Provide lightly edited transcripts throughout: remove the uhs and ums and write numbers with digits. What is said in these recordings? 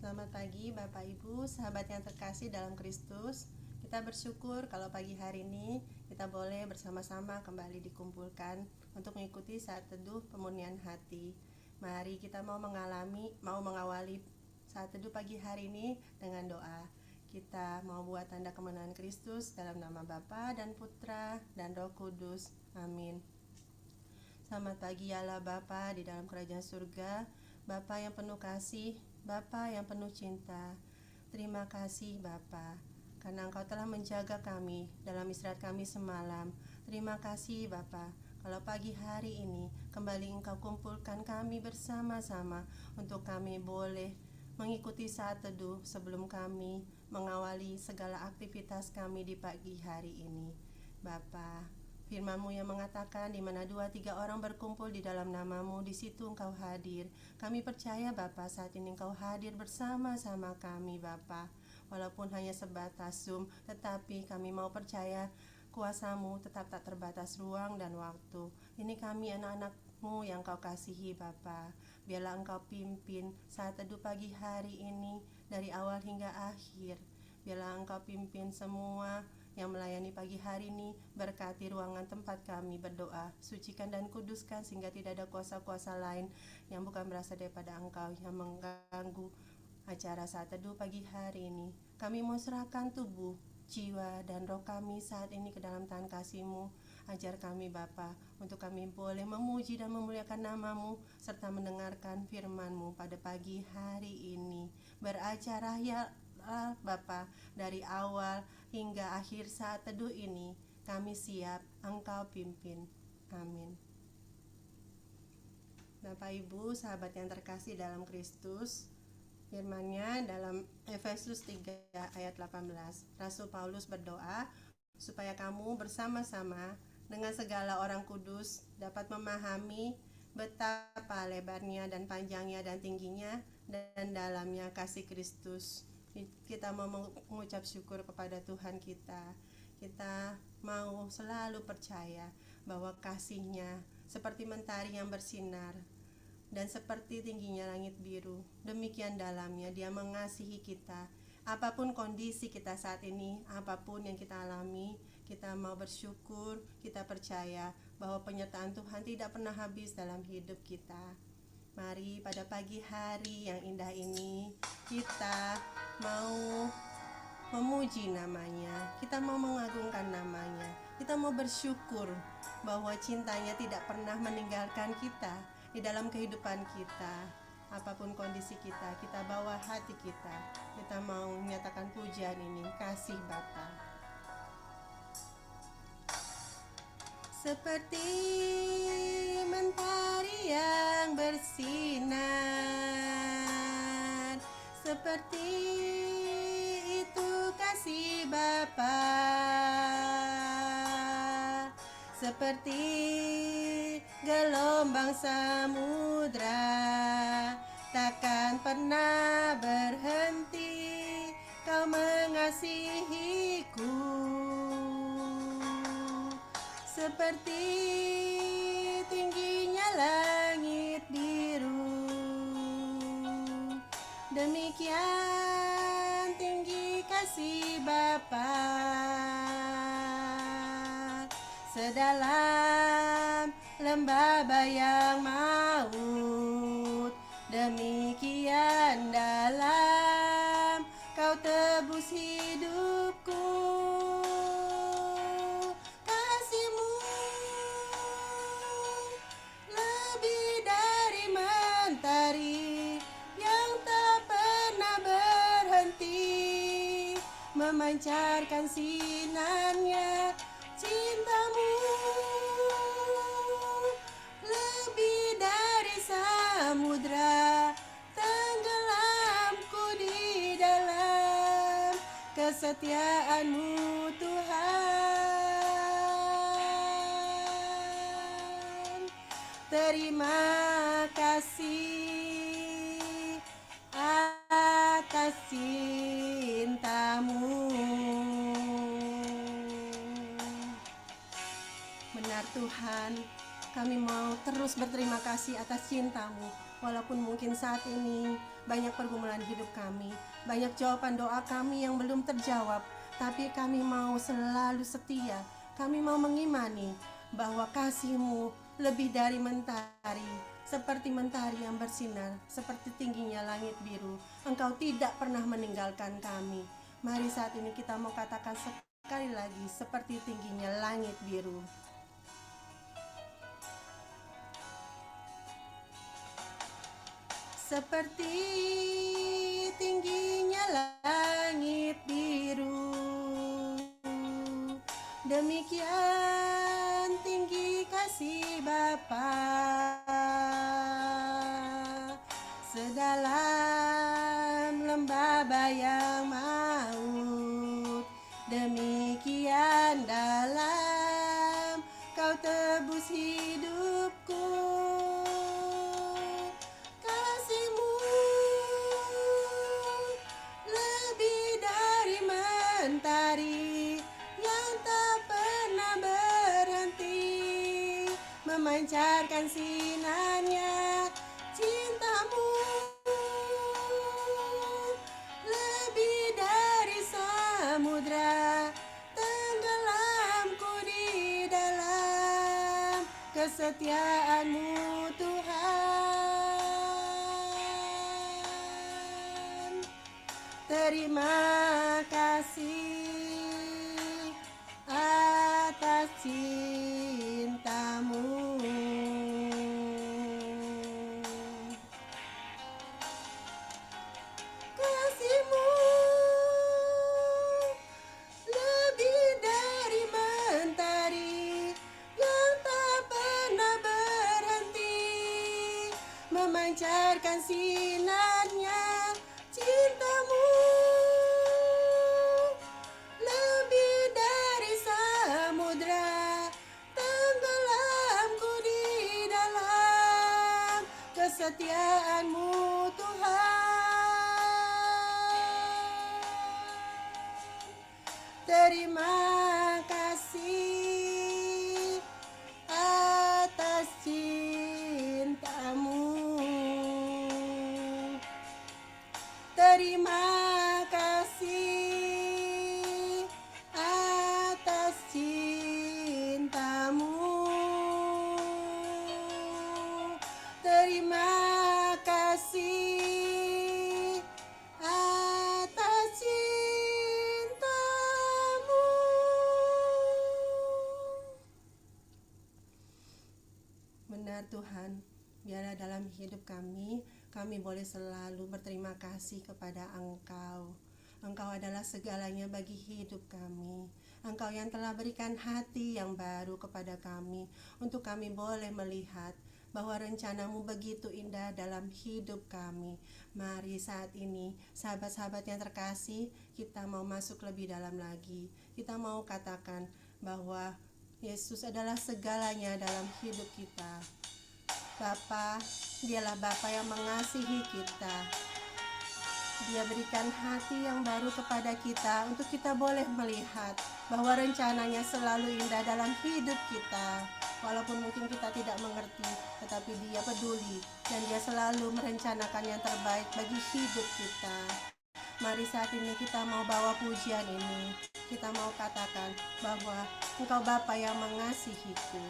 Selamat pagi Bapak Ibu, sahabat yang terkasih dalam Kristus. Kita bersyukur kalau pagi hari ini kita boleh bersama-sama kembali dikumpulkan untuk mengikuti saat teduh pemurnian hati. Mari kita mau mengawali saat teduh pagi hari ini dengan doa. Kita mau buat tanda kemenangan Kristus dalam nama Bapa dan Putra dan Roh Kudus. Amin. Selamat pagi ya Allah Bapa di dalam kerajaan surga, Bapa yang penuh kasih, Bapa yang penuh cinta. Terima kasih Bapa, karena Engkau telah menjaga kami dalam istirahat kami semalam. Terima kasih Bapa, kalau pagi hari ini kembali Engkau kumpulkan kami bersama-sama untuk kami boleh mengikuti saat teduh sebelum kami mengawali segala aktivitas kami di pagi hari ini. Bapa, Firman-Mu yang mengatakan di mana 2-3 orang berkumpul di dalam nama-Mu, di situ Engkau hadir. Kami percaya Bapa, saat ini Engkau hadir bersama-sama kami Bapa. Walaupun hanya sebatas Zoom, tetapi kami mau percaya kuasa-Mu tetap tak terbatas ruang dan waktu. Ini kami anak-anak-Mu yang Kau kasihi Bapa. Biarlah Engkau pimpin saat teduh pagi hari ini dari awal hingga akhir. Biarlah Engkau pimpin semua yang melayani pagi hari ini, berkati ruangan tempat kami berdoa, sucikan dan kuduskan sehingga tidak ada kuasa-kuasa lain yang bukan berasal daripada Engkau yang mengganggu acara saat teduh pagi hari ini. Kami mau serahkan tubuh, jiwa, dan roh kami saat ini ke dalam tangan kasih-Mu. Ajar kami Bapa, untuk kami boleh memuji dan memuliakan nama-Mu serta mendengarkan firman-Mu pada pagi hari ini. Beracara ya Bapa, dari awal hingga akhir saat teduh ini, kami siap Engkau pimpin. Amin. Bapak Ibu, sahabat yang terkasih dalam Kristus, firman-Nya dalam Efesus 3 ayat 18. Rasul Paulus berdoa supaya kamu bersama-sama dengan segala orang kudus dapat memahami betapa lebarnya dan panjangnya dan tingginya dan dalamnya kasih Kristus. Kita mau mengucap syukur kepada Tuhan kita. Kita mau selalu percaya bahwa kasih-Nya seperti mentari yang bersinar dan seperti tingginya langit biru. Demikian dalamnya Dia mengasihi kita. Apapun kondisi kita saat ini, apapun yang kita alami, kita mau bersyukur, kita percaya bahwa penyertaan Tuhan tidak pernah habis dalam hidup kita. Mari pada pagi hari yang indah ini kita mau memuji namanya, kita mau mengagungkan namanya, kita mau bersyukur bahwa cintanya tidak pernah meninggalkan kita di dalam kehidupan kita. Apapun kondisi kita, kita bawa hati kita mau menyatakan pujian ini, kasih Bapa. Seperti mentari yang bersinar, seperti itu kasih Bapa, seperti gelombang samudra takkan pernah berhenti Kau mengasihiku. Seperti tingginya langit biru, demikian tinggi kasih Bapa. Sedalam lembah bayang maut, demikian dalam Kau tebus hidupku. Kasih-Mu lebih dari mentari yang tak pernah berhenti memancarkan sinarnya. Cinta-Mu lebih dari samudra, tenggelamku di dalam kesetiaan-Mu Tuhan. Terima kasih atas cinta-Mu. Benar Tuhan, kami mau terus berterima kasih atas cinta-Mu. Walaupun mungkin saat ini banyak pergumulan hidup kami, banyak jawaban doa kami yang belum terjawab, tapi kami mau selalu setia. Kami mau mengimani bahwa kasih-Mu lebih dari mentari, seperti mentari yang bersinar, seperti tingginya langit biru. Engkau tidak pernah meninggalkan kami. Mari saat ini kita mau katakan sekali lagi, seperti tingginya langit biru. Seperti tingginya langit biru, demikian tinggi kasih Bapa. Sedalam lembah bayang maut, demikian dalam Kau tebus hidupku. Kasih-Mu lebih dari mentari yang tak pernah berhenti memancarkan sinarnya. Cinta-Mu lebih dari samudra, tenggelamku di dalam kesetiaan-Mu Tuhan. Terima kasih atas cinta-Mu. Kasih-Mu lebih dari mentari yang tak pernah berhenti memancarkan sinarnya. Cinta-Mu lebih dari samudra, tenggelamku di dalam kesetiaan-Mu Tuhan. Terima kasih atas cinta-Mu. Terima kasih atas cinta-Mu. Terima kasih atas cinta-Mu. Benar Tuhan, biarlah dalam hidup kami boleh selalu berterima kasih kepada Engkau. Engkau adalah segalanya bagi hidup kami. Engkau yang telah berikan hati yang baru kepada kami, untuk kami boleh melihat bahwa rencana-Mu begitu indah dalam hidup kami. Mari saat ini, sahabat-sahabat yang terkasih, kita mau masuk lebih dalam lagi. Kita mau katakan bahwa Yesus adalah segalanya dalam hidup kita. Bapa, Dialah Bapa yang mengasihi kita. Dia berikan hati yang baru kepada kita untuk kita boleh melihat bahwa rencananya selalu indah dalam hidup kita. Walaupun mungkin kita tidak mengerti, tetapi Dia peduli dan Dia selalu merencanakan yang terbaik bagi hidup kita. Mari saat ini kita mau bawa pujian ini. Kita mau katakan bahwa Engkau Bapa yang mengasihiku.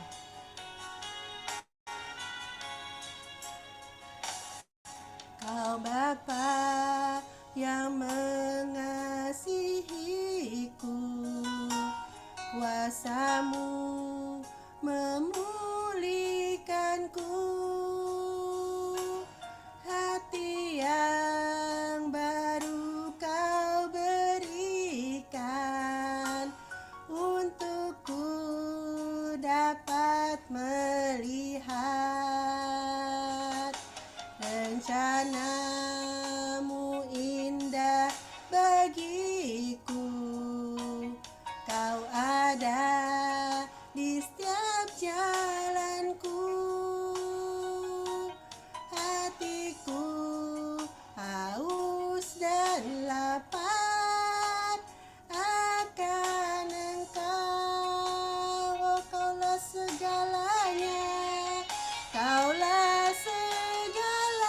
Kau Bapa yang mengasihiku, kuasa-Mu memulihkanku, hati yang baru Kau berikan, untukku dapat melihat rencana-Mu indah bagiku. Kau ada di setiap jalanku, hatiku haus dan lapar akan Engkau. Oh, Kaulah segalanya, Kaulah segalanya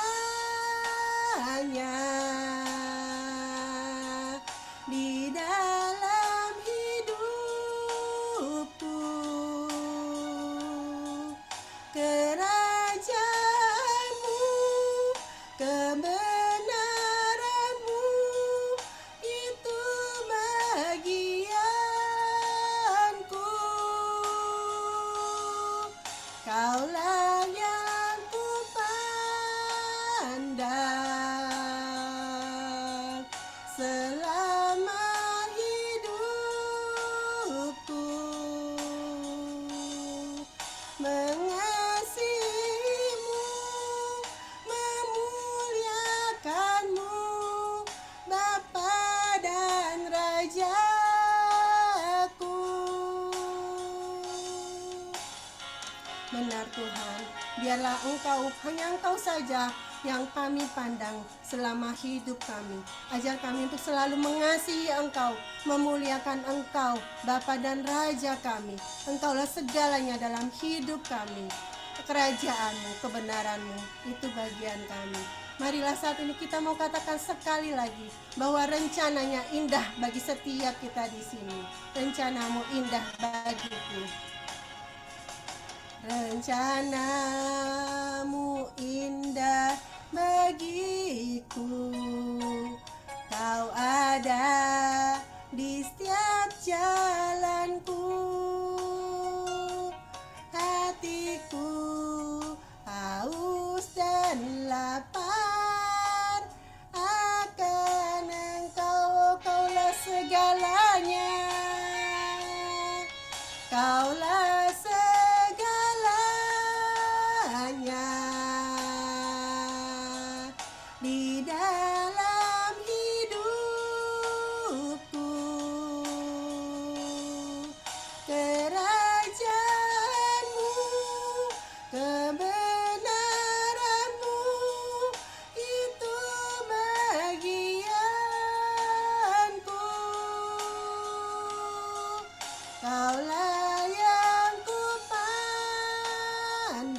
Kerajaanmu, kebenaranmu, itu bagianku. Kaulah yang ku pandang selama hidupku, mengasihimu, memuliakanmu, Bapa dan Rajaku. Benar Tuhan, biarlah hanya Engkau saja yang kami pandang selama hidup kami. Ajar kami untuk selalu mengasihi Engkau, memuliakan Engkau, Bapa dan Raja kami. Engkaulah segalanya dalam hidup kami. Kerajaan-Mu, kebenaran-Mu, itu bagian kami. Marilah saat ini kita mau katakan sekali lagi bahwa rencananya indah bagi setiap kita di sini. Rencana-Mu indah bagiku. Rencanamu indah bagiku, Kau ada di setiap jalanku. Hatiku haus dan lapar akan Engkau, Kaulah segalanya. Kaulah segalanya di dalam hidupku. Kerajaanmu, kebenaranmu, itu bagianku. Kaulah yang ku pandang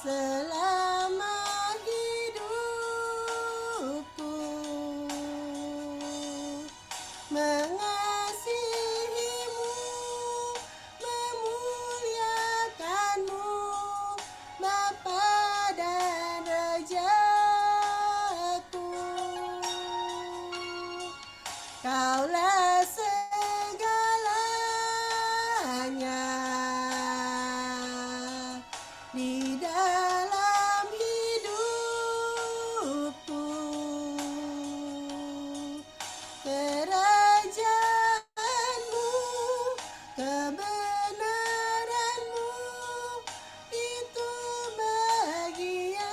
selama hidupku, mengasihimu, memuliakanmu, Bapa dan Rajaku. Kaulah segalanya di dalam hidupku. Kerajaanmu, kebenaranmu, itu bagianku.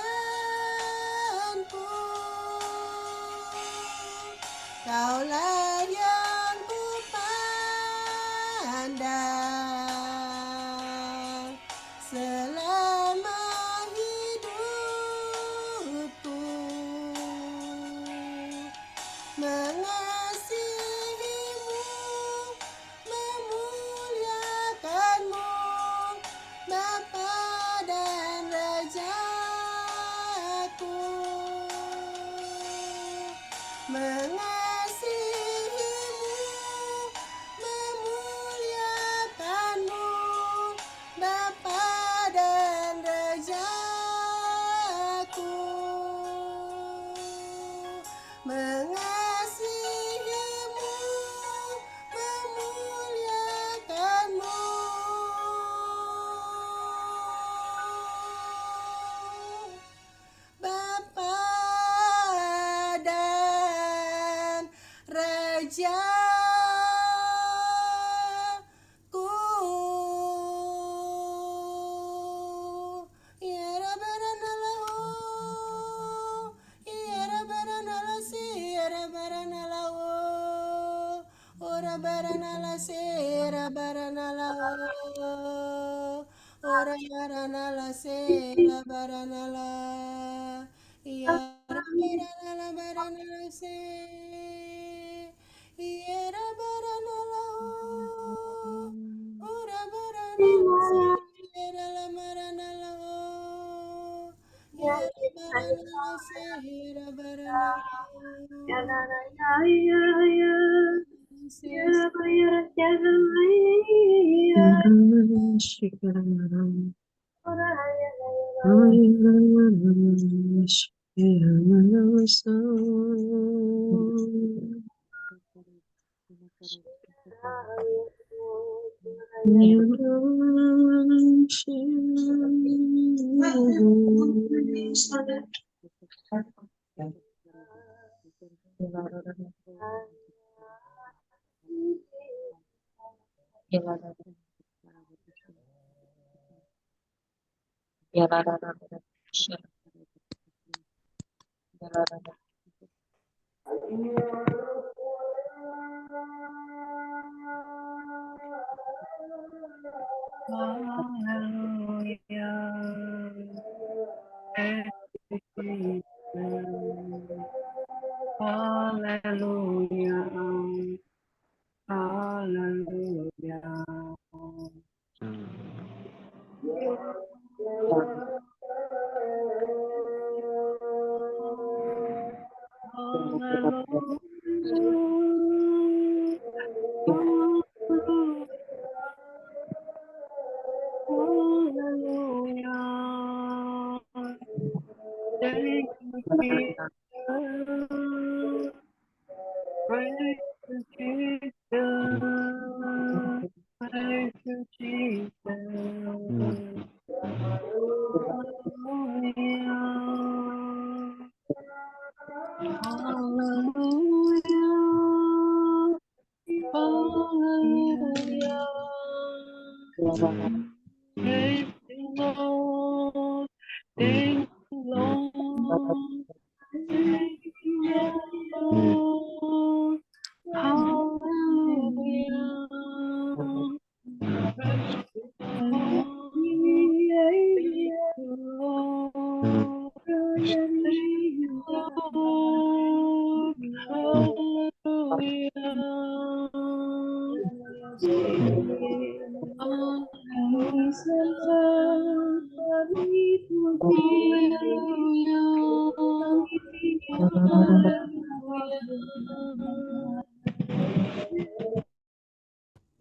Kaulah yang ku pandang selama hidupku, mengasihimu, memuliakanmu, Bapa dan Rajaku. Mengasihimu, memuliakanmu, Bapa dan Rajaku. Mengasihimu, memuliakanmu, Bapa dan Rajaku. Ya Rabbana ya Rabbana ya Rabbana ora barana se Rabbana ora barana se Rabbana ya Rabbana se ya Rabbana ora barana se Rabbana ya Rabbana se Rabbana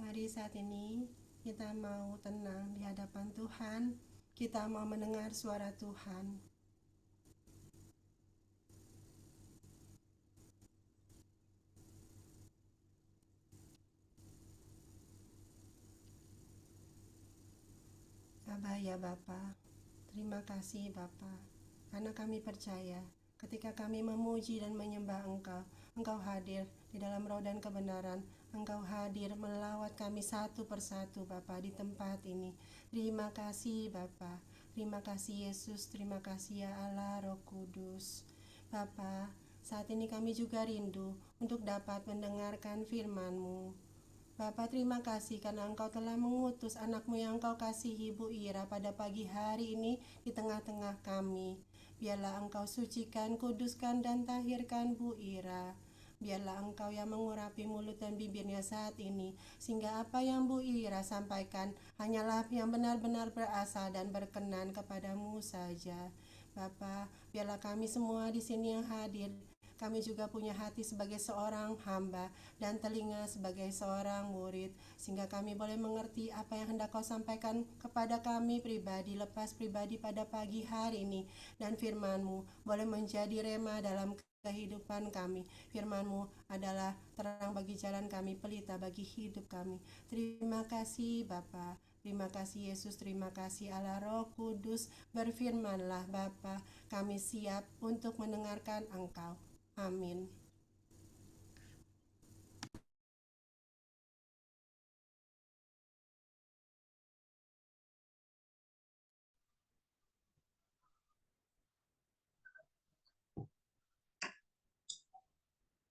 Mari saat ini kita mau tenang di hadapan Tuhan. Kita mau mendengar suara Tuhan. Abah ya Bapa, terima kasih Bapa, karena kami percaya ketika kami memuji dan menyembah Engkau, Engkau hadir di dalam roh dan kebenaran. Engkau hadir melawat kami satu persatu Bapa di tempat ini. Terima kasih Bapa, terima kasih Yesus, terima kasih ya Allah Roh Kudus. Bapa, saat ini kami juga rindu untuk dapat mendengarkan firman-Mu. Bapa, terima kasih karena Engkau telah mengutus anakmu yang Engkau kasihi, Bu Ira, pada pagi hari ini di tengah-tengah kami. Biarlah Engkau sucikan, kuduskan, dan tahirkan Bu Ira. Biarlah Engkau yang mengurapi mulut dan bibirnya saat ini, sehingga apa yang Bu Ira sampaikan hanyalah yang benar-benar berasal dan berkenan kepadamu saja. Bapa, biarlah kami semua di sini yang hadir, kami juga punya hati sebagai seorang hamba dan telinga sebagai seorang murid, sehingga kami boleh mengerti apa yang hendak Kau sampaikan kepada kami pribadi, lepas pribadi pada pagi hari ini. Dan firman-Mu boleh menjadi rema dalam kehidupan kami. Firman-Mu adalah terang bagi jalan kami, pelita bagi hidup kami. Terima kasih Bapa. Terima kasih Yesus, terima kasih Allah Roh Kudus. Berfirmanlah Bapa, kami siap untuk mendengarkan Engkau. Amin.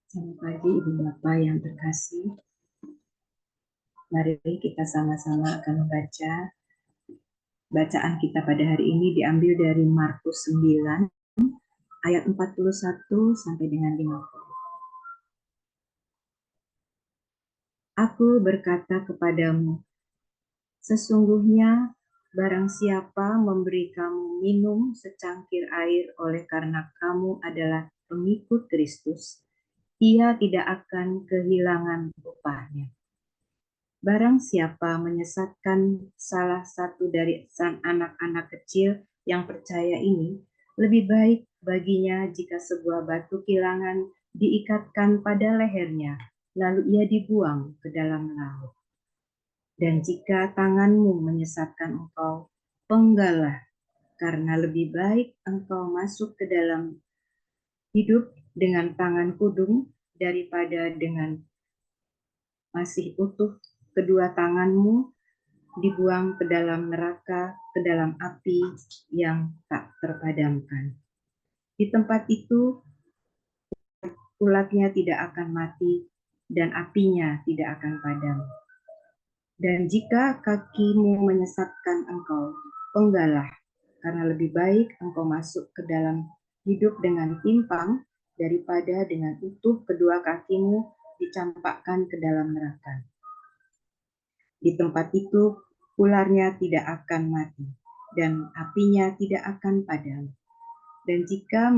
Selamat pagi Ibu Bapak yang terkasih. Mari kita sama-sama akan membaca. Bacaan kita pada hari ini diambil dari Markus 9 ayat 41 sampai dengan 50. Aku berkata kepadamu, sesungguhnya barang siapa memberi kamu minum secangkir air oleh karena kamu adalah pengikut Kristus, ia tidak akan kehilangan upahnya. Barang siapa menyesatkan salah satu dari anak-anak kecil yang percaya ini, lebih baik baginya jika sebuah batu kilangan diikatkan pada lehernya, lalu ia dibuang ke dalam laut. Dan jika tanganmu menyesatkan engkau, penggallah, karena lebih baik engkau masuk ke dalam hidup dengan tangan kudung daripada dengan masih utuh kedua tanganmu dibuang ke dalam neraka, ke dalam api yang tak terpadamkan. Di tempat itu ulatnya tidak akan mati dan apinya tidak akan padam. Dan jika kakimu menyesatkan engkau, penggalah, karena lebih baik engkau masuk ke dalam hidup dengan timpang daripada dengan utuh kedua kakimu dicampakkan ke dalam neraka. Di tempat itu ularnya tidak akan mati dan apinya tidak akan padam. Dan jika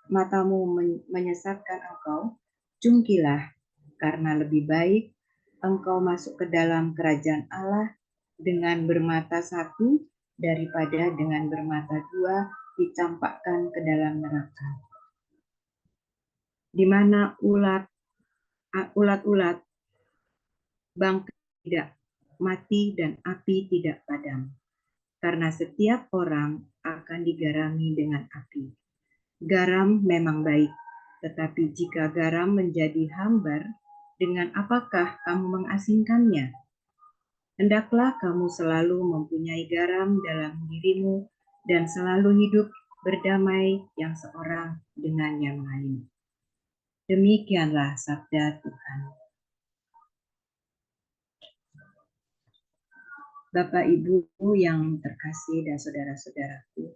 matamu menyesatkan engkau, jungkilah, karena lebih baik engkau masuk ke dalam kerajaan Allah dengan bermata satu daripada dengan bermata dua dicampakkan ke dalam neraka, di mana ulat-ulat bangkai tidak mati dan api tidak padam, karena setiap orang akan digarami dengan api. Garam memang baik, tetapi jika garam menjadi hambar, dengan apakah kamu mengasingkannya? Hendaklah kamu selalu mempunyai garam dalam dirimu dan selalu hidup berdamai yang seorang dengan yang lain. Demikianlah sabda Tuhan. Bapak Ibu yang terkasih dan saudara-saudaraku,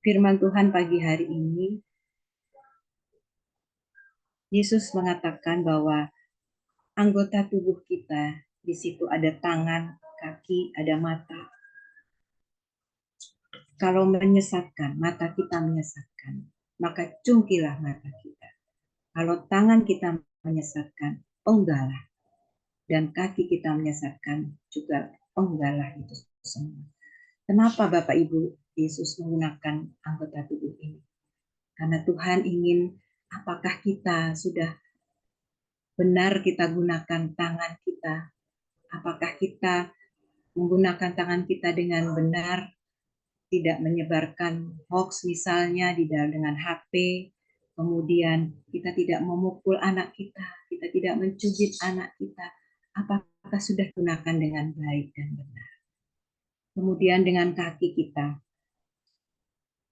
firman Tuhan pagi hari ini, Yesus mengatakan bahwa anggota tubuh kita, di situ ada tangan, kaki, ada mata. Kalau menyesatkan, mata kita menyesatkan, maka cungkilah mata kita. Kalau tangan kita menyesatkan, penggalah. Dan kaki kita menyesatkan, juga penggalah itu semua. Kenapa Bapak Ibu Yesus menggunakan anggota tubuh ini? Karena Tuhan ingin, apakah kita sudah benar kita gunakan tangan kita? Apakah kita menggunakan tangan kita dengan benar, tidak menyebarkan hoax misalnya di dalam dengan HP, kemudian kita tidak memukul anak kita tidak mencubit anak kita, apakah sudah gunakan dengan baik dan benar? Kemudian dengan kaki kita,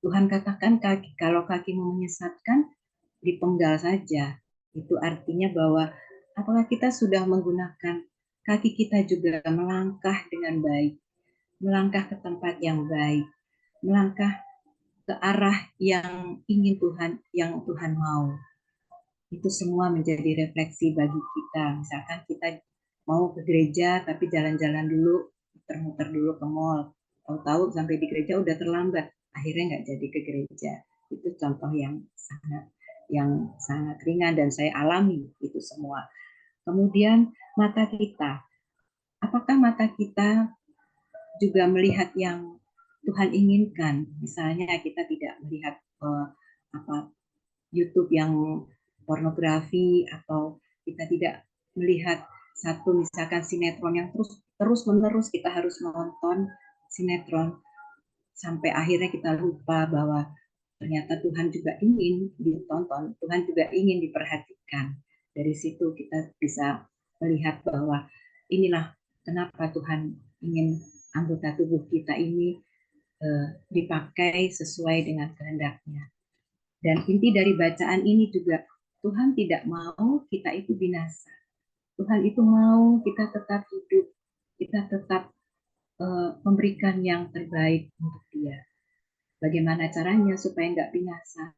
Tuhan katakan kalau kakimu menyesatkan, dipenggal saja. Itu artinya bahwa apakah kita sudah menggunakan kaki kita juga melangkah dengan baik, melangkah ke tempat yang baik, melangkah ke arah yang ingin yang Tuhan mau. Itu semua menjadi refleksi bagi kita. Misalkan kita mau ke gereja tapi jalan-jalan dulu, muter-muter dulu ke mall. Tahu-tahu sampai di gereja udah terlambat, akhirnya nggak jadi ke gereja. Itu contoh yang sangat ringan dan saya alami itu semua. Kemudian mata kita, apakah mata kita juga melihat yang Tuhan inginkan? Misalnya kita tidak melihat YouTube yang pornografi, atau kita tidak melihat satu misalkan sinetron yang terus menerus kita harus menonton sinetron sampai akhirnya kita lupa bahwa ternyata Tuhan juga ingin ditonton, Tuhan juga ingin diperhatikan. Dari situ kita bisa melihat bahwa inilah kenapa Tuhan ingin anggota tubuh kita ini dipakai sesuai dengan kehendaknya. Dan inti dari bacaan ini juga, Tuhan tidak mau kita itu binasa. Tuhan itu mau kita tetap hidup, kita tetap memberikan yang terbaik untuk Dia. Bagaimana caranya supaya nggak binasa?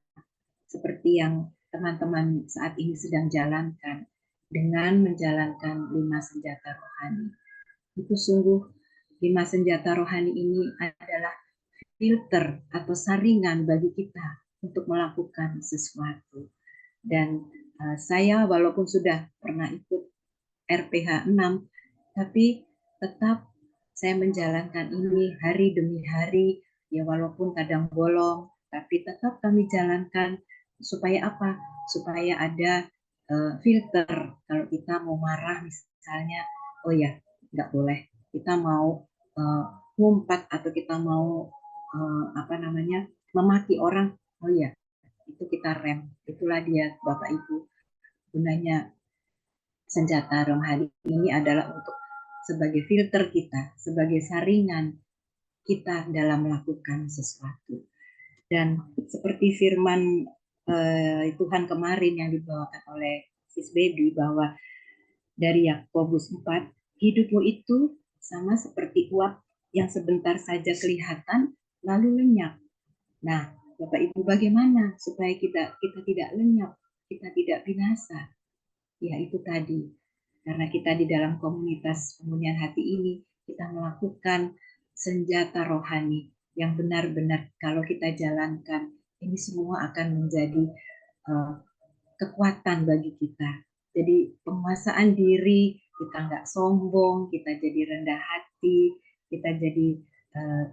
Seperti yang teman-teman saat ini sedang jalankan, dengan menjalankan 5 senjata rohani. Itu sungguh 5 senjata rohani ini adalah filter atau saringan bagi kita untuk melakukan sesuatu. Dan Saya walaupun sudah pernah ikut RPH 6, tapi tetap saya menjalankan ini hari demi hari, ya walaupun kadang bolong, tapi tetap kami jalankan supaya apa? Supaya ada filter kalau kita mau marah misalnya, oh ya nggak boleh. Kita mau uh, ngumpat atau kita mau apa namanya memaki orang, oh ya itu kita rem. Itulah dia Bapak Ibu gunanya senjata rohani ini adalah untuk sebagai filter kita, sebagai saringan kita dalam melakukan sesuatu. Dan seperti firman Tuhan kemarin yang dibawakan oleh Sis Baby bahwa dari Yakobus 4, hidupmu itu sama seperti uap yang sebentar saja kelihatan lalu lenyap. Nah, Bapak Ibu bagaimana supaya kita tidak lenyap, kita tidak binasa? Ya itu tadi, karena kita di dalam komunitas pemulihan hati ini, kita melakukan senjata rohani yang benar-benar kalau kita jalankan, ini semua akan menjadi uh, kekuatan bagi kita. Jadi penguasaan diri, kita nggak sombong, kita jadi rendah hati, kita jadi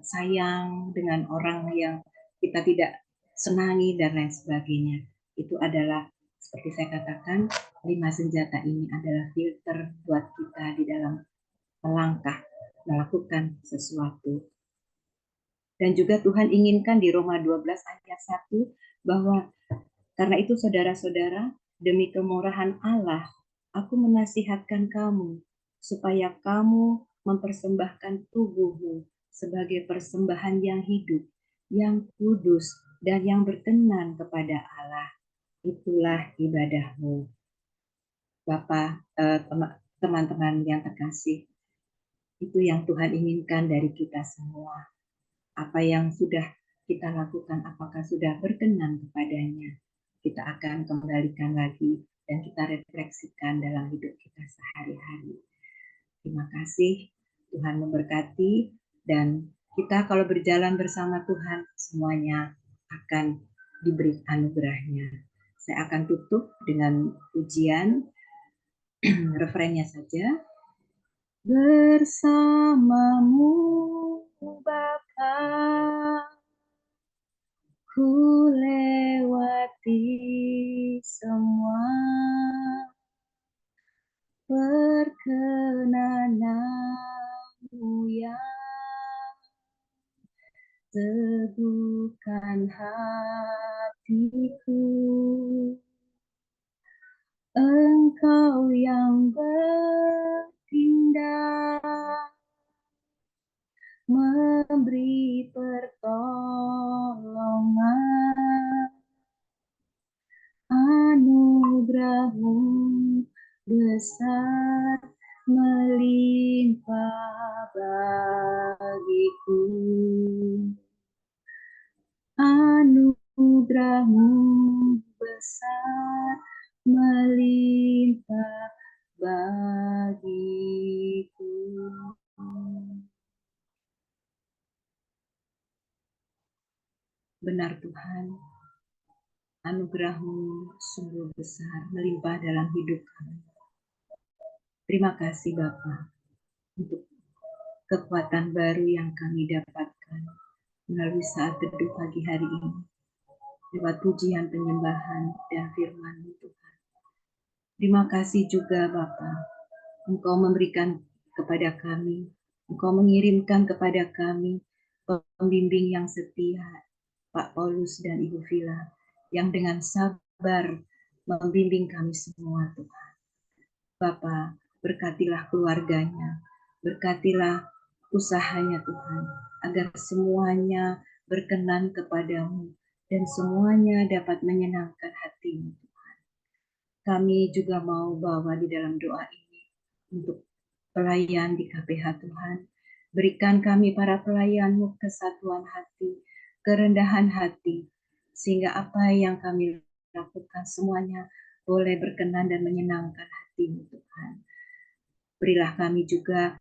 sayang dengan orang yang kita tidak senangi dan lain sebagainya. Itu adalah seperti saya katakan, 5 senjata ini adalah filter buat kita di dalam melangkah, melakukan sesuatu. Dan juga Tuhan inginkan di Roma 12 ayat 1 bahwa karena itu saudara-saudara, demi kemurahan Allah, aku menasihatkan kamu supaya kamu mempersembahkan tubuhmu sebagai persembahan yang hidup, yang kudus, dan yang berkenan kepada Allah. Itulah ibadahmu. Bapak, teman-teman yang terkasih, itu yang Tuhan inginkan dari kita semua. Apa yang sudah kita lakukan, apakah sudah berkenan kepadanya? Kita akan kembalikan lagi dan kita refleksikan dalam hidup kita sehari-hari. Terima kasih, Tuhan memberkati, dan kita kalau berjalan bersama Tuhan, semuanya akan diberi anugerahnya. Saya akan tutup dengan pujian, refrennya saja. Bersamamu Bapa, ku lewati semua perkenanmu yang teguhkan hatiku. Engkau yang bertindak memberi pertolongan, anugerahmu besar melimpah bagiku. Anugerahmu besar melimpah bagiku. Benar Tuhan, anugerah-Mu sungguh besar melimpah dalam hidup kami. Terima kasih Bapa untuk kekuatan baru yang kami dapatkan melalui saat teduh pagi hari ini, lewat pujian penyembahan dan firman Tuhan. Terima kasih juga Bapa, Engkau memberikan kepada kami, Engkau mengirimkan kepada kami pembimbing yang setia, Pak Paulus dan Ibu Vila, yang dengan sabar membimbing kami semua Tuhan. Bapa, berkatilah keluarganya, berkatilah usahanya Tuhan, agar semuanya berkenan kepadamu dan semuanya dapat menyenangkan hatimu. Kami juga mau bawa di dalam doa ini untuk pelayan di KPH Tuhan. Berikan kami para pelayan-Mu kesatuan hati, kerendahan hati, sehingga apa yang kami lakukan semuanya boleh berkenan dan menyenangkan hati-Mu Tuhan. Berilah kami juga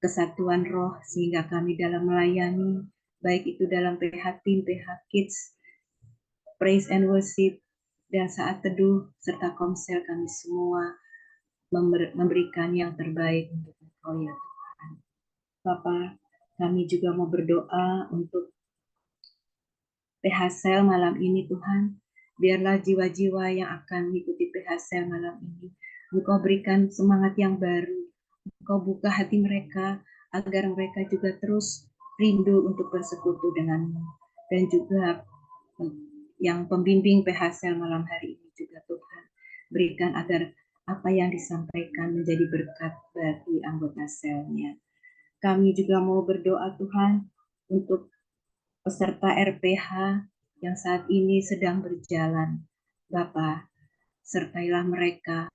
kesatuan roh sehingga kami dalam melayani, baik itu dalam PH Team, PH Kids, Praise and Worship, dan saat teduh serta komsel kami semua memberikan yang terbaik untuk Engkau ya Tuhan. Bapa, kami juga mau berdoa untuk PH-sel malam ini Tuhan. Biarlah jiwa-jiwa yang akan mengikuti PH-sel malam ini, Engkau berikan semangat yang baru. Engkau buka hati mereka agar mereka juga terus rindu untuk bersekutu denganmu. Dan juga yang pembimbing PH-sel malam hari ini juga Tuhan, berikan agar apa yang disampaikan menjadi berkat bagi anggota selnya. Kami juga mau berdoa Tuhan untuk peserta RPH yang saat ini sedang berjalan. Bapa, sertailah mereka,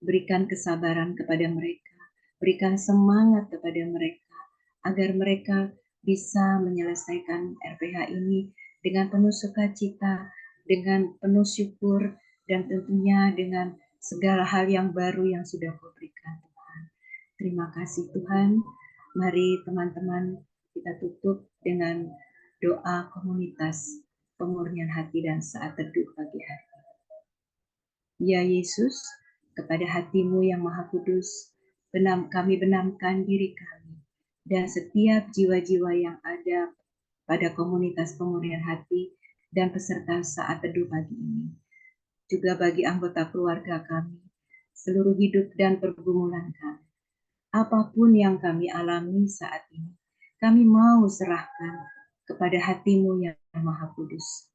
berikan kesabaran kepada mereka, berikan semangat kepada mereka, agar mereka bisa menyelesaikan RPH ini dengan penuh sukacita, dengan penuh syukur, dan tentunya dengan segala hal yang baru yang sudah Kau berikan Tuhan. Terima kasih Tuhan. Mari teman-teman kita tutup dengan doa komunitas pemurnian hati dan saat teduh pagi hari. Ya Yesus, kepada hati-Mu yang Maha Kudus, kami benamkan diri kami dan setiap jiwa-jiwa yang ada pada komunitas pemurnian hati dan peserta saat teduh pagi ini. Juga bagi anggota keluarga kami, seluruh hidup dan pergumulan kami. Apapun yang kami alami saat ini, kami mau serahkan kepada hati-Mu yang Maha Kudus.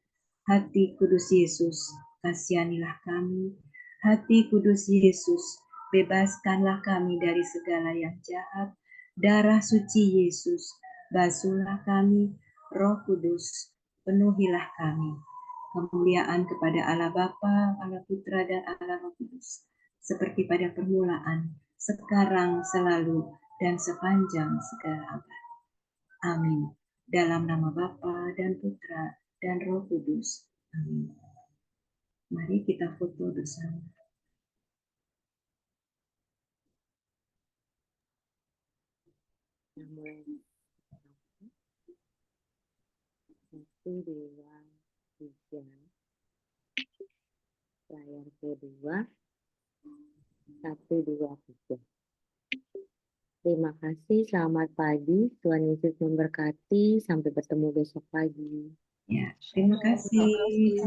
Hati Kudus Yesus, kasihanilah kami. Hati Kudus Yesus, bebaskanlah kami dari segala yang jahat. Darah suci Yesus, basuhlah kami. Roh Kudus, penuhilah kami. Kemuliaan kepada Allah Bapa, Allah Putra, dan Allah Roh Kudus, seperti pada permulaan, sekarang, selalu, dan sepanjang segala abad. Amin. Dalam nama Bapa dan Putra dan Roh Kudus. Amin. Mari kita foto bersama. Mulai 1, 2, 3. Layar kedua 1, 2, 3. Terima kasih, selamat pagi. Tuhan Yesus memberkati. Sampai bertemu besok pagi. Ya, terima kasih.